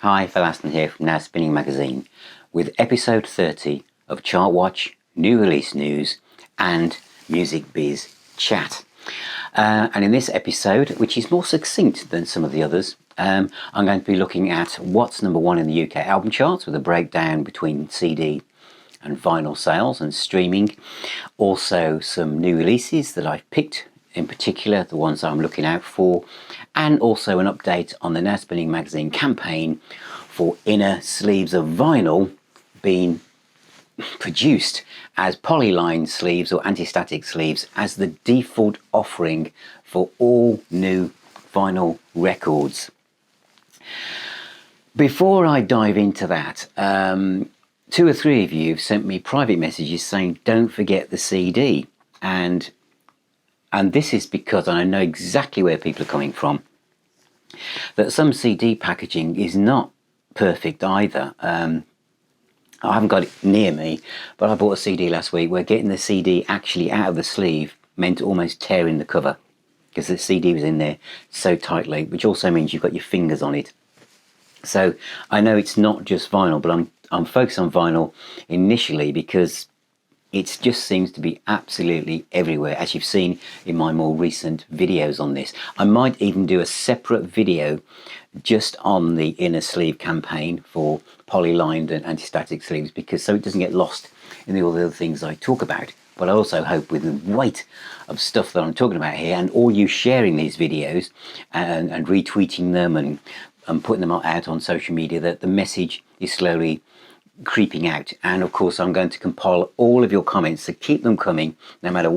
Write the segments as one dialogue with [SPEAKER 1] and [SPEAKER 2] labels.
[SPEAKER 1] Hi, Phil Aston here from Now Spinning Magazine with episode 30 of Chart Watch, New Release News and Music Biz Chat. And in this episode, which is more succinct than some of the others, I'm going to be looking at what's number one in the UK album charts with a breakdown between CD and vinyl sales and streaming. Also some new releases that I've picked, in particular the ones I'm looking out for, and also an update on the Now Spinning Magazine campaign for inner sleeves of vinyl being produced as polyline sleeves or anti-static sleeves as the default offering for all new vinyl records. Before I dive into that, 2 or 3 of you have sent me private messages saying don't forget the CD, and this is because I know exactly where people are coming from, that some CD packaging is not perfect either. I haven't got it near me, but I bought a CD last week where getting the CD actually out of the sleeve meant almost tearing the cover because the CD was in there so tightly, which also means you've got your fingers on it. So I know it's not just vinyl, but I'm focused on vinyl initially because it just seems to be absolutely everywhere, as you've seen in my more recent videos on this. I might even do a separate video just on the inner sleeve campaign for polylined and anti-static sleeves, because so it doesn't get lost in all the other things I talk about. But I also hope with the weight of stuff that I'm talking about here and all you sharing these videos and retweeting them and putting them out on social media, that the message is slowly creeping out. And of course I'm going to compile all of your comments, so keep them coming no matter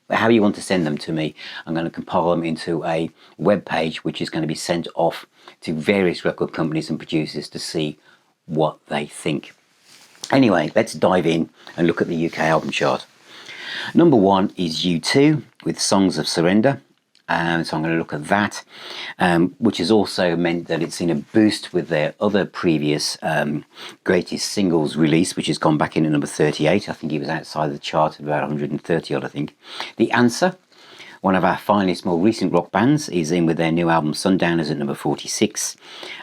[SPEAKER 1] how you want to send them to me. I'm going to compile them into a web page which is going to be sent off to various record companies and producers to see what they think. Anyway, let's dive in and look at the UK album chart. Number one is U2 with Songs of Surrender. So I'm going to look at that, which has also meant that it's seen a boost with their other previous greatest singles release, which has gone back in at number 38. I think he was outside the chart at about 130 odd, I think. The Answer, one of our finest, more recent rock bands, is in with their new album Sundowners at number 46.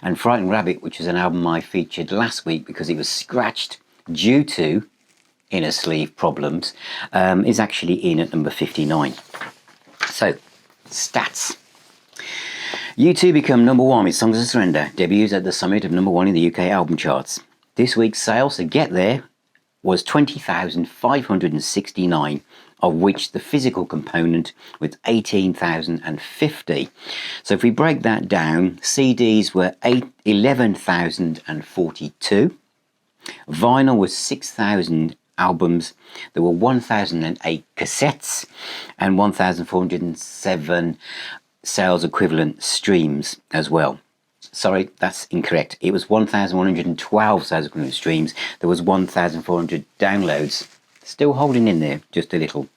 [SPEAKER 1] And Frightened Rabbit, which was an album I featured last week because it was scratched due to inner sleeve problems, is actually in at number 59. So, stats. U2 become number one with Songs of Surrender, debuts at the summit of number one in the UK album charts. This week's sales to get there was 20,569, of which the physical component was 18,050. So if we break that down, CDs were 11,042, vinyl was 6,000 albums, there were 1,008 cassettes and 1,407 sales equivalent streams as well. Sorry, that's incorrect. It was 1,112 sales equivalent streams. There was 1,400 downloads. Still holding in there just a little.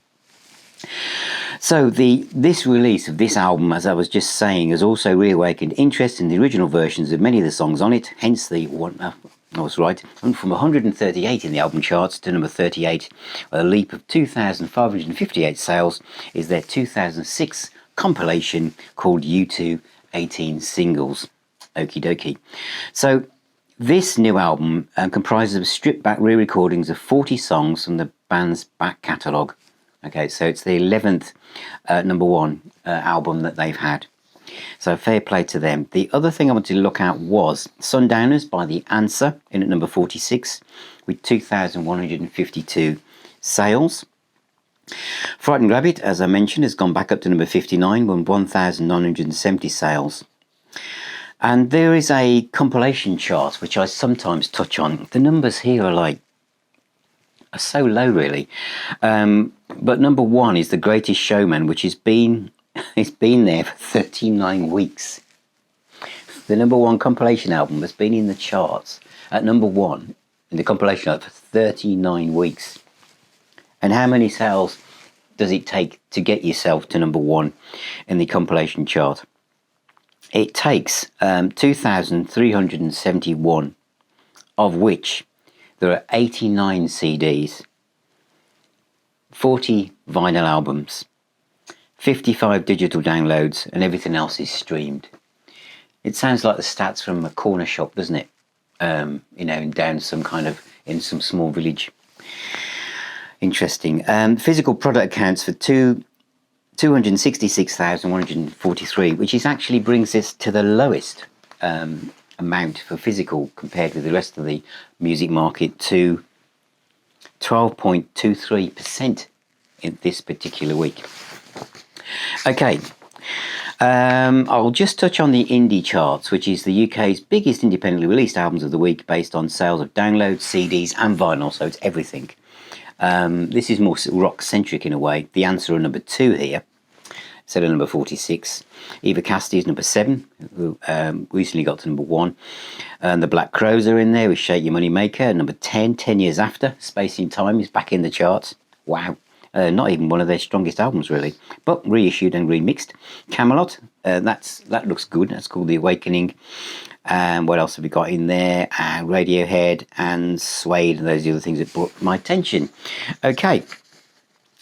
[SPEAKER 1] So this release of this album, as I was just saying, has also reawakened interest in the original versions of many of the songs on it. Hence the one. I was right. From 138 in the album charts to number 38, a leap of 2,558 sales, is their 2006 compilation called U2 18 Singles. Okie dokie. So this new album comprises of stripped back re-recordings of 40 songs from the band's back catalogue. Okay, so it's the 11th number one album that they've had. So fair play to them. The other thing I wanted to look at was Sundowners by The Answer in at number 46 with 2,152 sales. Frightened Rabbit, as I mentioned, has gone back up to number 59 with 1,970 sales. And there is a compilation chart which I sometimes touch on. The numbers here are so low really. But number one is The Greatest Showman, which has been it's been there for 39 weeks. The number one compilation album has been in the charts at number one in the compilation chart for 39 weeks. And how many sales does it take to get yourself to number one in the compilation chart? It takes 2,371, of which there are 89 CDs, 40 vinyl albums, 55 digital downloads, and everything else is streamed. It sounds like the stats from a corner shop, doesn't it? You know, down some kind of, in some small village. Interesting. Physical product accounts for 266,143, which is actually brings us to the lowest amount for physical compared with the rest of the music market, to 12.23% in this particular week. Okay. I'll just touch on the indie charts, which is the UK's biggest independently released albums of the week based on sales of downloads, CDs and vinyl, so it's everything. This is more rock-centric in a way. The Answer are number 2 here, instead of number 46. Eva Cassidy is number 7, who recently got to number 1. And the Black Crows are in there with Shake Your Money Maker, number 10, 10 years after. Space in Time is back in the charts. Wow. Not even one of their strongest albums, really, but reissued and remixed. Camelot, that looks good. That's called The Awakening. And what else have we got in there? Radiohead and Suede, and those are the other things that brought my attention. Okay,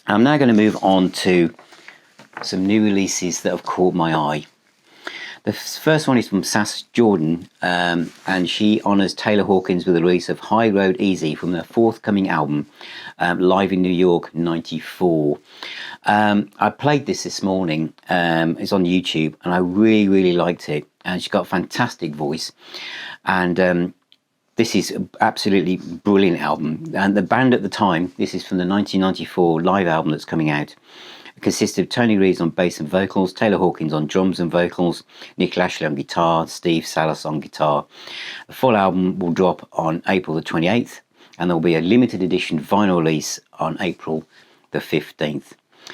[SPEAKER 1] I'm now going to move on to some new releases that have caught my eye. The first one is from Sass Jordan, and she honours Taylor Hawkins with the release of High Road Easy from their forthcoming album, Live in New York '94. I played this morning. It's on YouTube, and I really, really liked it. And she's got a fantastic voice, and this is an absolutely brilliant album. And the band at the time, this is from the 1994 live album that's coming out, consisted of Tony Reeves on bass and vocals, Taylor Hawkins on drums and vocals, Nick Lashley on guitar, Steve Sass on guitar. The full album will drop on April the 28th, and there will be a limited edition vinyl release on April the 15th.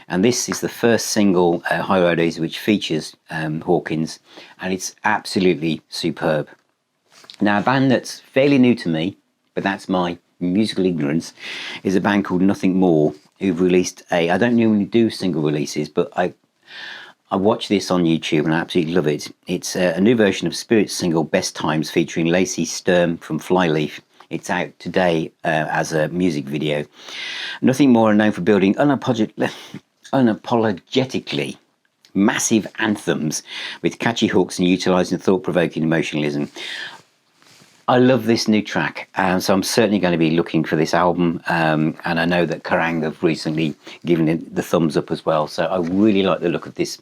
[SPEAKER 1] And this is the first single, High Road Easy, which features Hawkins, and it's absolutely superb. Now, a band that's fairly new to me, but that's my musical ignorance, is a band called Nothing More, who've released I don't normally do single releases, but I watched this on YouTube and I absolutely love it. It's a new version of Spirit's single Best Times, featuring Lacey Sturm from Flyleaf. It's out today as a music video. Nothing More are known for building unapologetically massive anthems with catchy hooks and utilising thought-provoking emotionalism. I love this new track, so I'm certainly going to be looking for this album, and I know that Kerrang have recently given it the thumbs up as well, so I really like the look of this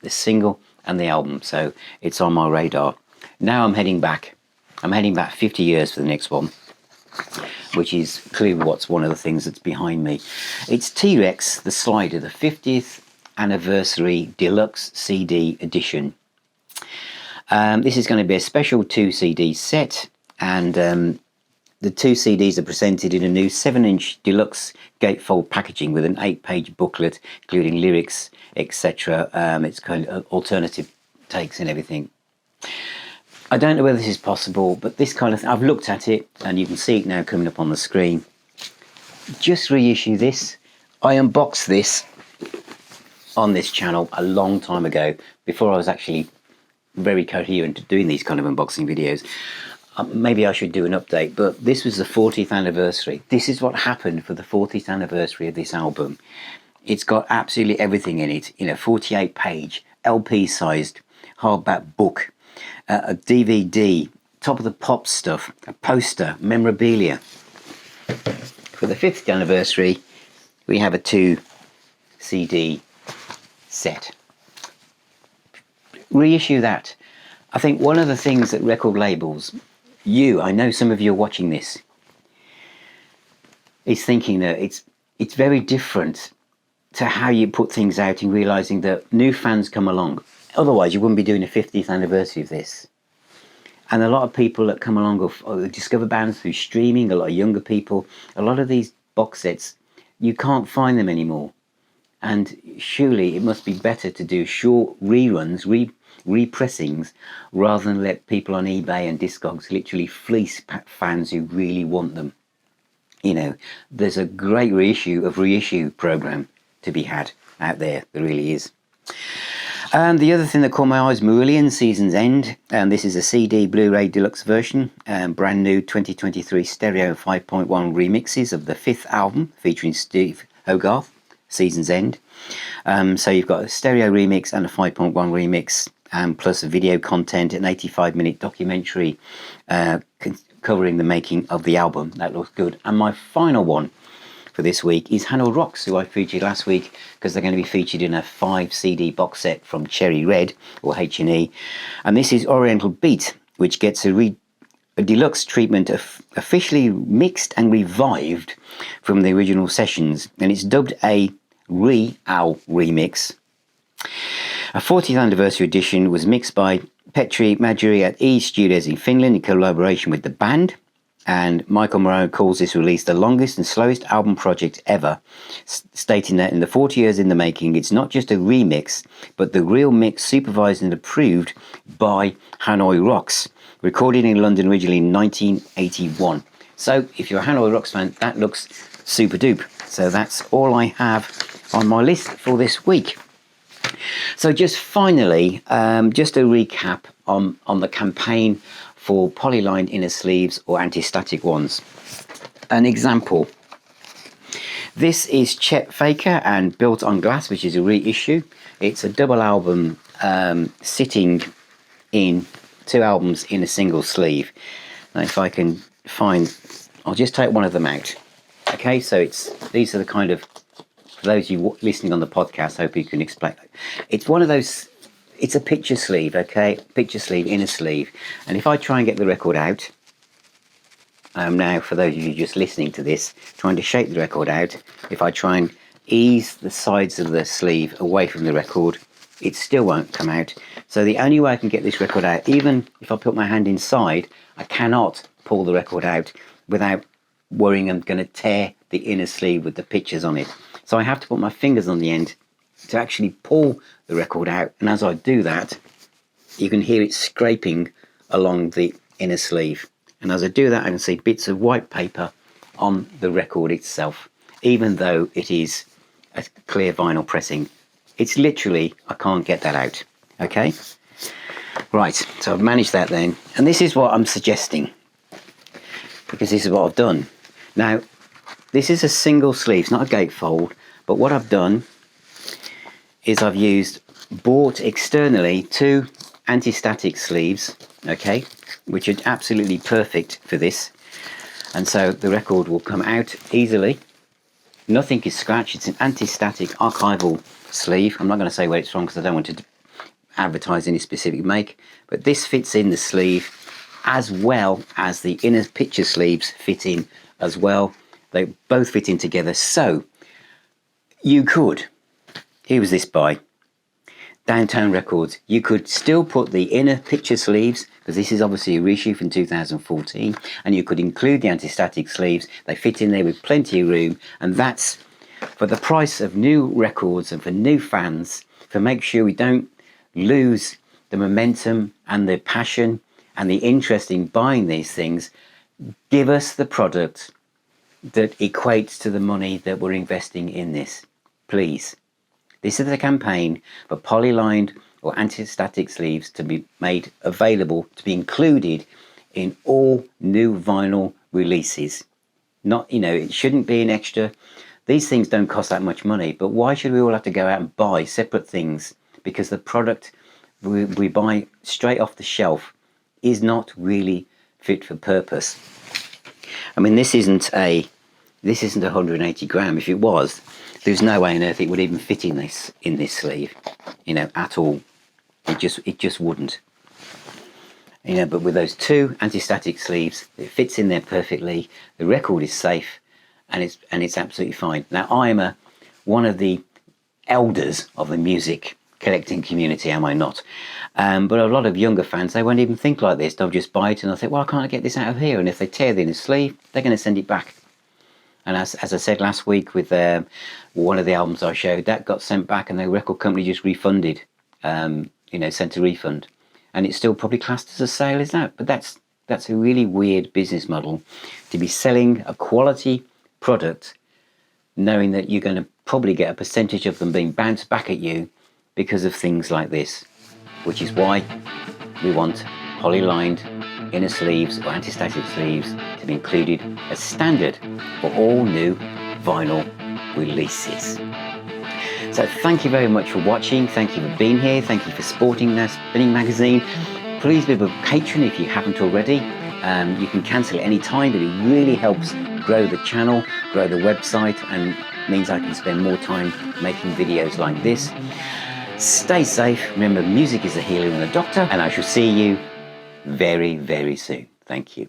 [SPEAKER 1] single and the album, so it's on my radar. Now I'm heading back 50 years for the next one, which is clearly what's one of the things that's behind me. It's TRex, the Slider, the 50th anniversary deluxe CD edition. This is going to be a special 2 CD set, and the 2 CDs are presented in a new 7-inch deluxe gatefold packaging with an 8-page booklet, including lyrics, etc. It's kind of alternative takes and everything. I don't know whether this is possible, but this kind of thing, I've looked at it, and you can see it now coming up on the screen. Just reissue this. I unboxed this on this channel a long time ago, before I was actually very coherent to doing these kind of unboxing videos. Maybe I should do an update, but this was the 40th anniversary. This is what happened for the 40th anniversary of this album. It's got absolutely everything in it, 48-page LP-sized hardback book, a DVD, top of the pop stuff, a poster, memorabilia. For the 50th anniversary, we have a 2 CD set. Reissue that. I think one of the things that record labels, I know some of you are watching this, is thinking that it's very different to how you put things out, and realising that new fans come along. Otherwise, you wouldn't be doing a 50th anniversary of this. And a lot of people that come along or discover bands through streaming, a lot of younger people, a lot of these box sets, you can't find them anymore. And surely it must be better to do short reruns, repressings, rather than let people on eBay and Discogs literally fleece fans who really want them. There's a great reissue program to be had out there. There really is. The other thing that caught my eye is Marillion Season's End, and this is a CD Blu-ray deluxe version, brand new 2023 stereo 5.1 remixes of the 5th album featuring Steve Hogarth, Season's End. So you've got a stereo remix and a 5.1 remix. and plus video content, an 85-minute documentary covering the making of the album. That looks good. And my final one for this week is Hanoi Rocks, who I featured last week because they're going to be featured in a 5 CD box set from Cherry Red or H&E. And this is Oriental Beat, which gets a deluxe treatment of officially mixed and revived from the original sessions, and it's dubbed a Re-Al remix. A 40th anniversary edition was mixed by Petri Majuri at E Studios in Finland in collaboration with the band, and Michael Morrow calls this release the longest and slowest album project ever, stating that in the 40 years in the making, it's not just a remix, but the real mix supervised and approved by Hanoi Rocks, recorded in London originally in 1981. So if you're a Hanoi Rocks fan, that looks super dupe. So that's all I have on my list for this week. So just finally, just a recap on the campaign for polylined inner sleeves or anti-static ones. An example. This is Chet Faker and Built on Glass, which is a reissue. It's a double album sitting in 2 albums in a single sleeve. Now if I can find, I'll just take one of them out. Okay, so these are the kind of, for those of you listening on the podcast, I hope you can explain. It's one of those, it's a picture sleeve, okay, picture sleeve, inner sleeve. And if I try and get the record out, now for those of you just listening to this, trying to shake the record out, if I try and ease the sides of the sleeve away from the record, it still won't come out. So the only way I can get this record out, even if I put my hand inside, I cannot pull the record out without worrying I'm going to tear the inner sleeve with the pictures on it. So I have to put my fingers on the end to actually pull the record out. And as I do that, you can hear it scraping along the inner sleeve. And as I do that, I can see bits of white paper on the record itself, even though it is a clear vinyl pressing. It's literally, I can't get that out. Okay? Right, so I've managed that then. And this is what I'm suggesting, because this is what I've done. Now, this is a single sleeve, it's not a gatefold, but what I've done is I've bought externally 2 anti-static sleeves, okay, which are absolutely perfect for this. And so the record will come out easily. Nothing is scratched. It's an anti-static archival sleeve. I'm not going to say where it's from because I don't want to advertise any specific make, but this fits in the sleeve as well as the inner picture sleeves fit in as well. They both fit in together. So you could, here was this by Downtown Records, you could still put the inner picture sleeves, because this is obviously a reissue from 2014, and you could include the anti-static sleeves. They fit in there with plenty of room, and that's for the price of new records and for new fans, to make sure we don't lose the momentum and the passion and the interest in buying these things. Give us the product that equates to the money that we're investing in this, please. This is the campaign for polylined or anti-static sleeves to be made available, to be included in all new vinyl releases. Not, it shouldn't be an extra. These things don't cost that much money, but why should we all have to go out and buy separate things? Because the product we buy straight off the shelf is not really fit for purpose. I mean, this isn't 180 gram. If it was, there's no way on earth it would even fit in this sleeve, at all. It just wouldn't. But with those 2 anti-static sleeves, it fits in there perfectly. The record is safe, and it's absolutely fine. Now, I'm one of the elders of the music collecting community, am I not? But a lot of younger fans, they won't even think like this. They'll just buy it and they'll think, well, I can't get this out of here. And if they tear the inner sleeve, they're going to send it back. And as I said last week with one of the albums I showed, that got sent back and the record company just refunded, sent a refund. And it's still probably classed as a sale, is that? But that's a really weird business model, to be selling a quality product knowing that you're going to probably get a percentage of them being bounced back at you because of things like this, which is why we want polylined inner sleeves or anti-static sleeves to be included as standard for all new vinyl releases. So thank you very much for watching. Thank you for being here. Thank you for supporting the Spinning Magazine. Please be a patron if you haven't already. You can cancel at any time, but it really helps grow the channel, grow the website, and means I can spend more time making videos like this. Stay safe. Remember, music is a healer and a doctor, and I shall see you very, very soon. Thank you.